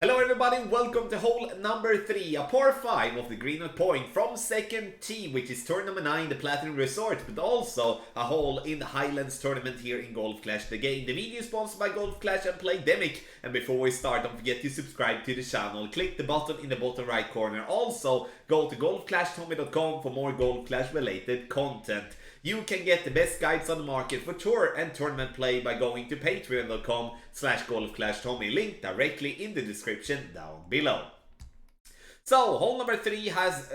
Hello everybody, welcome to hole number 3, a par 5 of the Greenoch point from second tee, which is turn number 9, the Platinum Resort, but also a hole in the Highlands tournament here in Golf Clash the game. The video is sponsored by Golf Clash and Playdemic, and before we start, don't forget to subscribe to the channel. Click the button in the bottom right corner. Also, go to golfclashtommy.com for more Golf Clash related content. You can get the best guides on the market for tour and tournament play by going to patreon.com/golfclashtommy, link directly in the description down below. So, hole number 3 has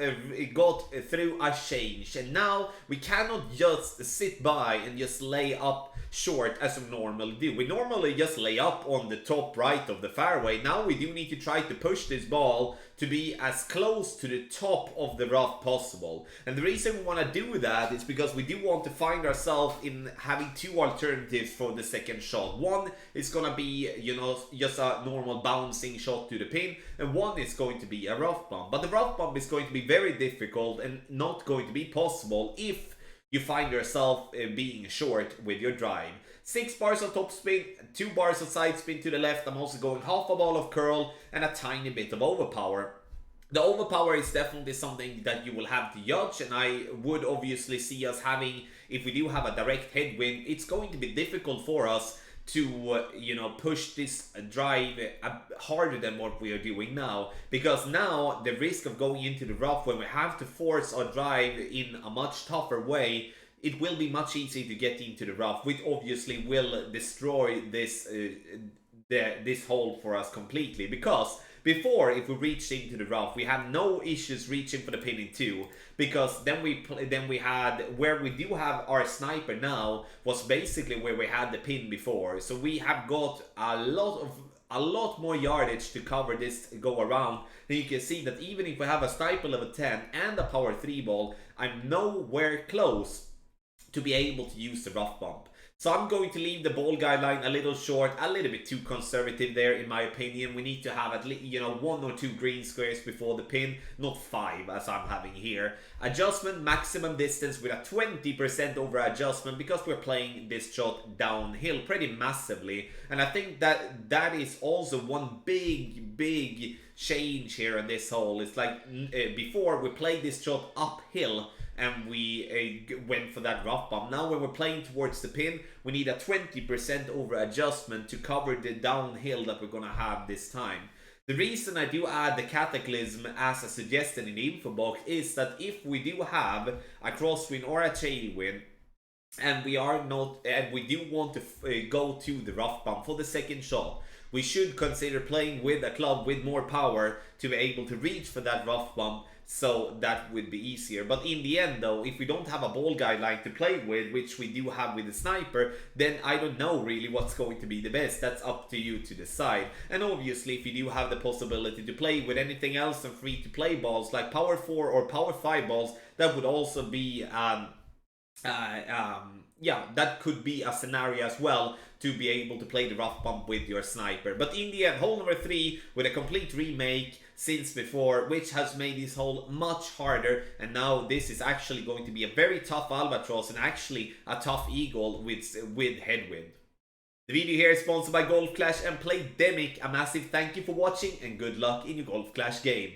got through a change, and now we cannot just sit by and just lay up short as we normally do. We normally just lay up on the top right of the fairway. Now we do need to try to push this ball to be as close to the top of the rough possible. And the reason we want to do that is because we do want to find ourselves in having two alternatives for the second shot. One is going to be, just a normal bouncing shot to the pin, and one is going to be a rough bump. But the rough bump is going to be very difficult and not going to be possible if you find yourself being short with your drive. 6 bars of topspin, 2 bars of side spin to the left. I'm also going half a ball of curl and a tiny bit of overpower. The overpower is definitely something that you will have to judge, and I would obviously see us having, if we do have a direct headwind, it's going to be difficult for us to push this drive harder than what we are doing now, because now the risk of going into the rough when we have to force our drive in a much tougher way, it will be much easier to get into the rough, which obviously will destroy this this hole for us completely. Because before, if we reached into the rough, we had no issues reaching for the pin in 2, because then we had where we do have our sniper now was basically where we had the pin before. So we have got a lot more yardage to cover this go around. And you can see that even if we have a sniper level 10 and a power 3 ball, I'm nowhere close to be able to use the rough bump. So I'm going to leave the ball guideline a little short, a little bit too conservative there in my opinion. We need to have at least 1 or 2 green squares before the pin, not 5 as I'm having here. Adjustment, maximum distance with a 20% over adjustment, because we're playing this shot downhill pretty massively. And I think that is also one big change here on this hole. It's like before we played this shot uphill and we went for that rough bump. Now when we're playing towards the pin, we need a 20% over adjustment to cover the downhill that we're going to have this time. The reason I do add the Cataclysm as a suggestion in the info box is that if we do have a crosswind or a tailwind, and we do want to go to the rough bump for the second shot, we should consider playing with a club with more power to be able to reach for that rough bump, so that would be easier. But in the end though, if we don't have a ball guideline to play with, which we do have with the sniper, then I don't know really what's going to be the best. That's up to you to decide. And obviously if you do have the possibility to play with anything else than free to play balls like power 4 or power 5 balls, that would also be that could be a scenario as well, to be able to play the rough bump with your sniper. But in the end, hole number 3 with a complete remake since before, which has made this hole much harder, and now this is actually going to be a very tough albatross and actually a tough eagle with headwind. The video here is sponsored by Golf Clash and Playdemic. A massive thank you for watching and good luck in your Golf Clash game.